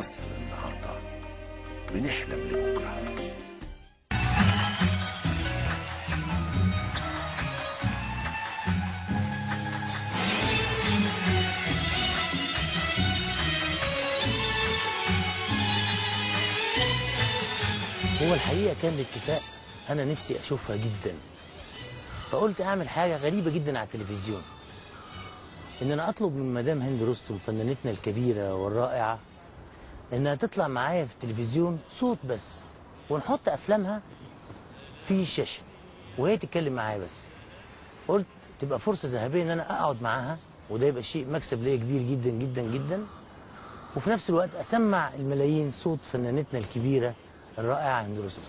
مصر النهارده بنحلم لبكره. هو الحقيقة كان الاتفاق أنا نفسي أشوفها جدا، فقلت أعمل حاجة غريبة جدا على التلفزيون، إن أنا أطلب من مدام هند رستم فنانتنا الكبيرة والرائعة إنها تطلع معايا في التلفزيون صوت بس، ونحط أفلامها في الشاشة وهي تتكلم معايا بس. قلت تبقى فرصة ذهبية إن أنا أقعد معاها، وده يبقى شيء مكسب ليا كبير جدا جدا جدا، وفي نفس الوقت أسمع الملايين صوت فنانتنا الكبيرة الرائعة هند رستم.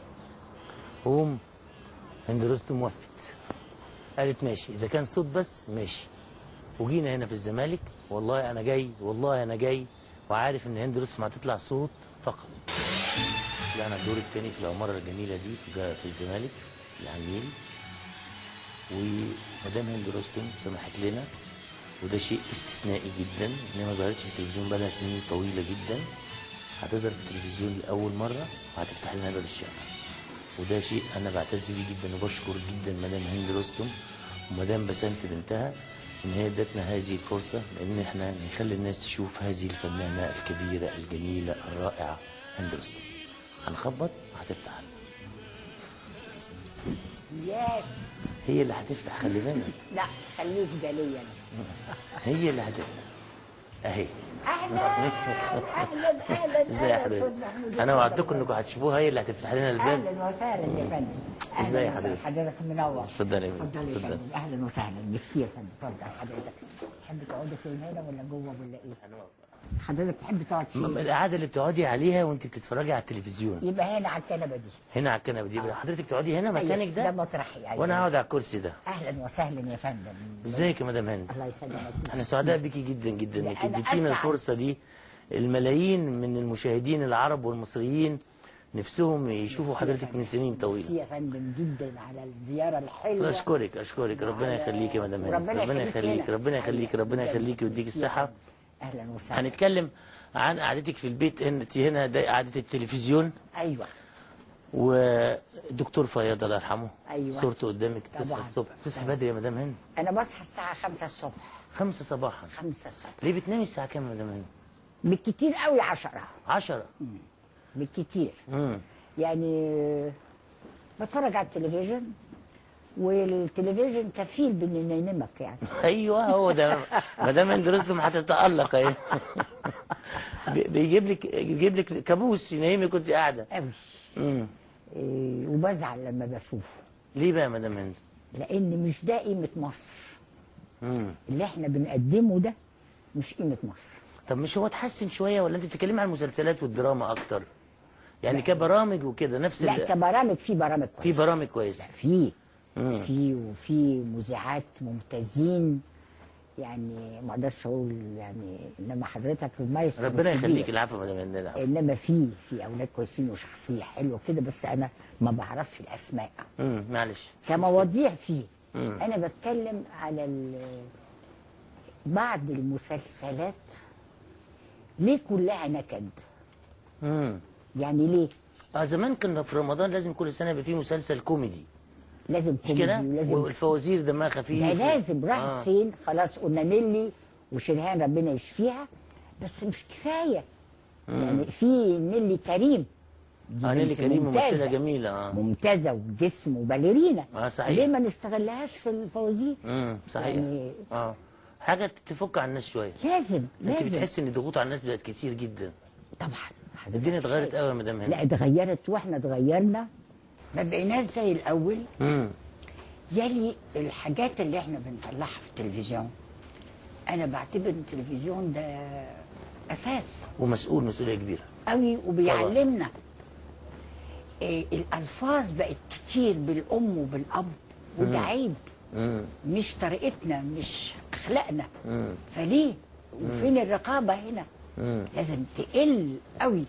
قوم هند رستم وافقت، قالت ماشي إذا كان صوت بس ماشي. وجينا هنا في الزمالك، والله أنا جاي، والله أنا جاي، وعارف إن هند رستم هتطلع صوت فقط. طلعنا الدور الثاني في العمارة الجميلة دي في الزمالك اللي على النيل، ومدام هند رستم سمحت لنا، وده شيء استثنائي جدا، إن هي ما ظهرتش في التلفزيون بقالها سنين طويلة جدا. هتظهر في التلفزيون لأول مرة وهتفتح لنا باب الشارع، وده شيء أنا بعتز بيه جدا، وبشكر جدا مدام هند رستم ومدام بسنت بنتها إن هي ادتنا هذه الفرصة، لأن إحنا نخلي الناس تشوف هذه الفنانة الكبيرة الجميلة الرائعة هند رستم. هنخبط وهتفتح. يس. هي اللي هتفتح، خلي بالك. لا خليك ده ليا انا. هي اللي هتفتح. أهي. اهلا اهلا اهلا. ازاي يا حضرتك؟ انا وعدتكم انكم هتشوفوها، هي اللي هتفتح لنا الباب. اهلا وسهلا يا فندم. ازاي يا حضرتك؟ حضرتك منور. اتفضلي يا اتفضلي يا فندم. فندم. اهلا وسهلا، ميرسي يا فندم. اتفضل حضرتك. تحب تقعدي فين، هنا ولا جوه ولا ايه؟ حضرتك تحب تقعد فين؟ القعده اللي بتقعدي عليها وانت بتتفرجي على التلفزيون. يبقى هنا على الكنبه دي. هنا على الكنبه دي. حضرتك تقعدي هنا مكانك ده ده مطرحي. أيوة. وانا هقعد على الكرسي ده. اهلا وسهلا يا فندم. ازيك يا مدام هند؟ الله يسلمك. احنا سعداء بيكي جدا جدا انك أنا اديتينا أسعد. الفرصه دي. الملايين من المشاهدين العرب والمصريين نفسهم يشوفوا حضرتك من سنين ميرسي طويله. يا فندم جدا على الزياره الحلوه. اشكرك ربنا يخليك يا مدام هند. ربنا يخليك ربنا يخليك ويديك الصحه. اهلا وسهلا. هنتكلم عن قعدتك في البيت. انت هنا ده قعده التلفزيون. ايوه. والدكتور فياض الله يرحمه. ايوه. صورته قدامك. تصحى طبعا. الصبح، تصحى بدري يا مدام هند؟ انا بصحى الساعه 5 الصبح. 5 صباحا. 5 الصبح. ليه بتنامي الساعه كام يا مدام هند؟ بالكتير قوي 10. 10. بالكتير. يعني بتفرج على التلفزيون، والتلفزيون كفيل بان ينامك يعني. ايوه هو ده. مدام هند رستم هتتالق اهي. بيجيب لك كابوس ينامك وانت قاعده. قوي. وبزعل لما بشوفه. ليه بقى يا مدام هند؟ لان مش ده قيمه مصر. اللي احنا بنقدمه ده مش قيمه مصر. طب مش هو اتحسن شويه، ولا انت بتتكلمي عن المسلسلات والدراما اكتر؟ يعني كبرامج وكده نفس لا كبرامج، في برامج كويسه. في برامج كويسه. وفي مذيعات ممتازين، يعني ما اقدرش اقول يعني، انما حضرتك المايسترو ربنا يخليك. العفو مدام هند. العفو. انما في اولاد كويسين وشخصيه حلوه كده، بس انا ما بعرفش الاسماء. معلش. كمواضيع فيه. انا بتكلم على بعض المسلسلات ليه كلها نكد. يعني ليه؟ زمان كنا في رمضان لازم كل سنه يبقى فيه مسلسل كوميدي. لازم كوميدي ولازم والفوازير دمها خفيف. ده لازم. راحت فين؟ خلاص قلنا نيلي وشريهان ربنا يشفيها، بس مش كفايه. يعني في نيلي كريم. نيلي كريم ممثله جميله. ممتازه وجسم وباليرينا. صحيح. ليه ما نستغلهاش في الفوازير؟ صحيح. يعني حاجه تفك عن الناس شويه. لازم. انت بتحس ان الضغوط على الناس بقت كتير جدا. طبعا. الدنيا اتغيرت قوي يا مدام هند. لا اتغيرت، واحنا اتغيرنا، ما بقيناش زي الاول. يلي الحاجات اللي احنا بنطلعها في التلفزيون، انا بعتبر التلفزيون ده اساس مسؤوليه كبيره قوي، وبيعلمنا. الالفاظ بقت كتير بالام وبالاب، وده عيب. مش طريقتنا، مش اخلاقنا. فليه؟ وفين الرقابه هنا؟ لازم تقل قوي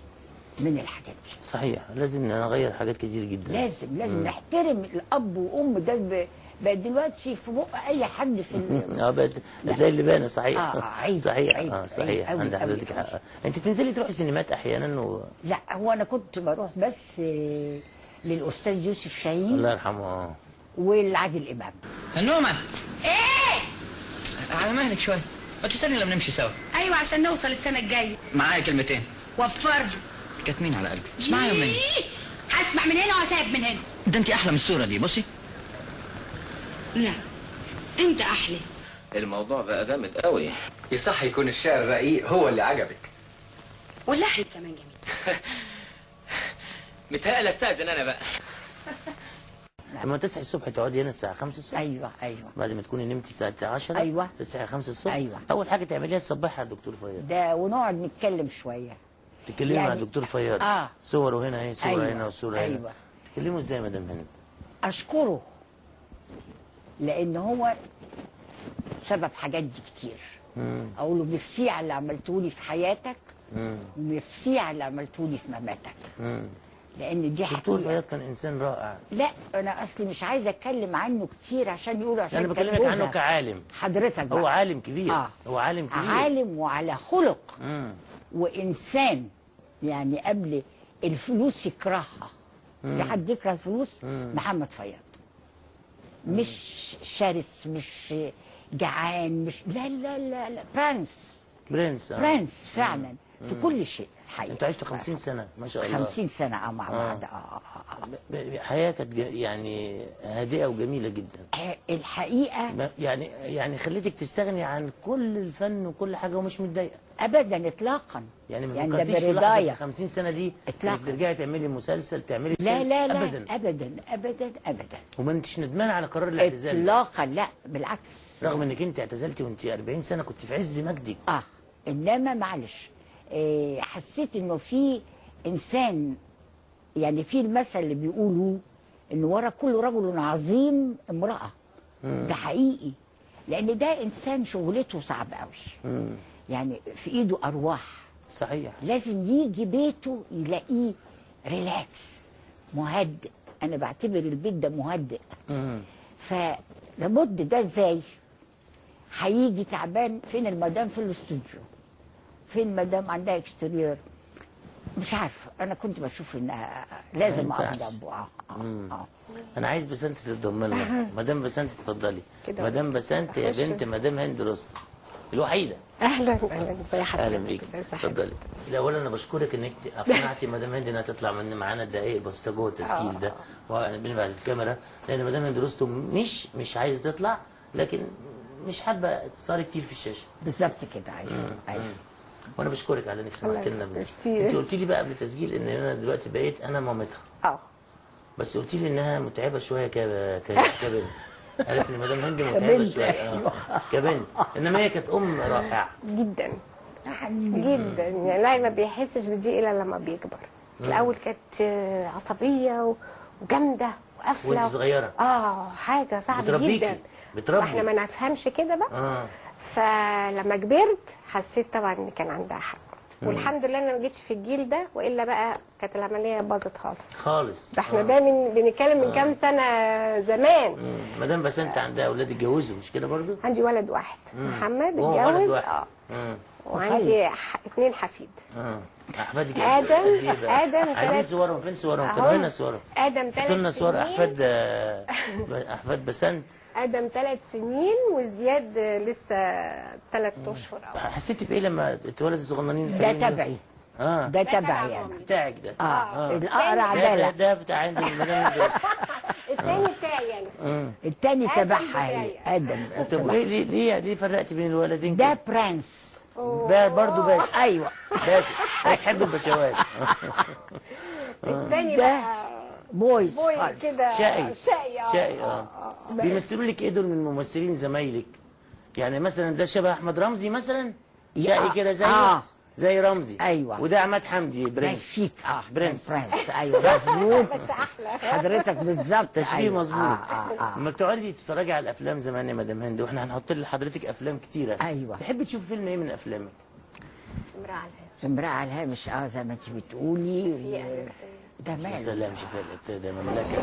من الحاجات دي. صحيح. لازم نغير حاجات كتير جدا. لازم نحترم الاب وام ده بقت دلوقتي في بق اي حد في بقت زي اللبانه. صحيح. عيب صحيح. عيب صحيح. عيب عند حضرتك أوي. حق. انت تنزلي تروحي سينمات احيانا لا، هو انا كنت بروح بس للاستاذ يوسف شاهين الله يرحمه. والعادل امام. هنومة. ايه؟ على مهلك شوي، ما تستني لما نمشي سوا. ايوه عشان نوصل السنه الجايه. معايا كلمتين وفرها. كاتمين على قلبي. اسمعي يا مني. هسمع من هنا وهساب من هنا. ده انت احلى من الصورة دي. بصي. لا، انت احلى. الموضوع بقى جامد قوي. يصح يكون الشعر الرقيق هو اللي عجبك. واللحن كمان جميل. متهيألي استاذن انا بقى. لما تصحي الصبح تقعدي هنا الساعه 5 الصبح. ايوه بعد ما تكوني نمتي الساعه 10. أيوة. تصحي 5 الصبح. أيوة. اول حاجه تعمليها تصبحي على الدكتور فياض. ده ونقعد نتكلم شويه. تتكلمي يعني مع الدكتور فياض. صوره هنا اهي، صوره أيوة. هنا وصوره هنا. أيوة. تتكلموا ازاي يا مدام هند؟ اشكره لان هو سبب حاجات دي كتير. اقول له ميرسي على اللي عملته لي في حياتك، وميرسي على اللي عملته لي في مماتك. لان دي الدكتور حقيقة. فياض كان انسان رائع. لا، انا اصلي مش عايزه اتكلم عنه كتير عشان يقولوا عشان انا كان بكلمك عنه جوزها. كعالم. حضرتك بقى. هو عالم كبير. هو عالم كبير. عالم وعلى خلق. وانسان يعني قبل الفلوس يكرهها. في حد يكره الفلوس؟ محمد فياض. مش شرس، مش جعان، مش لا لا لا, لا. برنس. برنس فعلا في كل شيء الحقيقه. انت عشت 50 سنه ما شاء الله. 50 سنه مع بعض. حياه كانت يعني هادئه وجميله جدا. الحقيقه يعني خليتك تستغني عن كل الفن وكل حاجه ومش متضايقه ابدا اطلاقا. يعني ما ده فكرتيش في لحظه برضاية. في 50 سنه دي إطلاقاً. انك ترجعي تعملي مسلسل، تعملي لا فيلم؟ لا لا ابدا ابدا ابدا ابدا. وما انتش ندمان على قرار الاعتزال؟ اطلاقا لا، بالعكس. رغم انك انت اعتزلتي وانت 40 سنه كنت في عز مجدك. انما معلش حسيت انه في انسان، يعني في المثل اللي بيقولوا ان ورا كل رجل عظيم امراه. ده حقيقي، لان ده انسان شغلته صعب قوي. يعني في ايده ارواح. صحيح. لازم يجي بيته يلاقيه ريلاكس مهدئ. انا بعتبر البيت ده مهدئ. فلابد ده ازاي هيجي تعبان؟ فين المدام في الاستوديو؟ فين المدام عندها اكستريور؟ مش عارفه. انا كنت بشوف انها لازم اقف جنبه. انا عايز بسنت تتضمن لنا. مدام بسنت اتفضلي. مدام بسنت يا بنت مدام هند رستم الوحيده. اهلا ازي حضرتك؟ اهلا بيك. اتفضلي. الاول انا بشكرك انك اقنعتي مدام هند انها تطلع معانا الدقائق البسيطه جوه التسجيل ده وبنبعد الكاميرا، لان مدام هند رستم مش عايزه تطلع، لكن مش حابه تظهر كتير في الشاشه. بالظبط كده. ايوه. وانا بشكرك على انك سمحت لنا. انت قلت لي بقى قبل التسجيل ان انا دلوقتي بقيت انا مامتها. بس قلت لي انها متعبه شويه كبنت. قالت لي مدام هند متعبه شويه كبنت، انما هي كانت ام رائعه جدا جدا. يعني الواحد ما بيحسش بدي الا لما بيكبر. الاول كانت عصبيه وجامده وقافله وانت صغيره. حاجه صعبه جدا. بتربي. احنا ما نفهمش كده بقى. فلما كبرت حسيت طبعا ان كان عندها حق. والحمد لله انا ما جيتش في الجيل ده، والا بقى كانت العمليه باظت خالص. ده احنا ده بنتكلم من كام سنه زمان. مدام بسنت عندها اولاد اتجوزوا مش كده برضو؟ عندي ولد واحد محمد اتجوز. وعندي 2 حفيد. احفاد ادم عايزين صورهم. فين صورهم؟ طلعنا صورهم. ادم 3 سنين. لنا صور احفاد بسنت. ادم 3 سنين وزياد لسه 3 اشهر. حسيتي بايه لما اتولدوا صغننين؟ ده تبعي. ده تبعي يعني. بتاعك ده. الاقرع ده بتاع عند المدام الثاني بتاعي انا. الثاني تبعها هي ادم. طب ليه فرقتي بين الولدين؟ ده برنس. برضه باشا. ايوه باشا. بتحب البشوات. الثاني ده بويز كده. شقي. بيمثلوا لك ايه دول من ممثلين زمايلك؟ يعني مثلا ده شبه احمد رمزي مثلا، شقي كده زي رمزي. ايوه. وده عماد حمدي برنس. شيك. برنس. ايوه مظبوط. بس احلى. حضرتك بالظبط. تشبيه مظبوط. لما بتقعدي تتفرجي على الافلام زمان يا مدام هند، واحنا هنحط لحضرتك افلام كتيره. ايوه. تحبي تشوفي فيلم ايه من افلامك؟ امرأة على الهامش. زي ما انت بتقولي. ده مال. يا سلام، شوفي ده مملكه.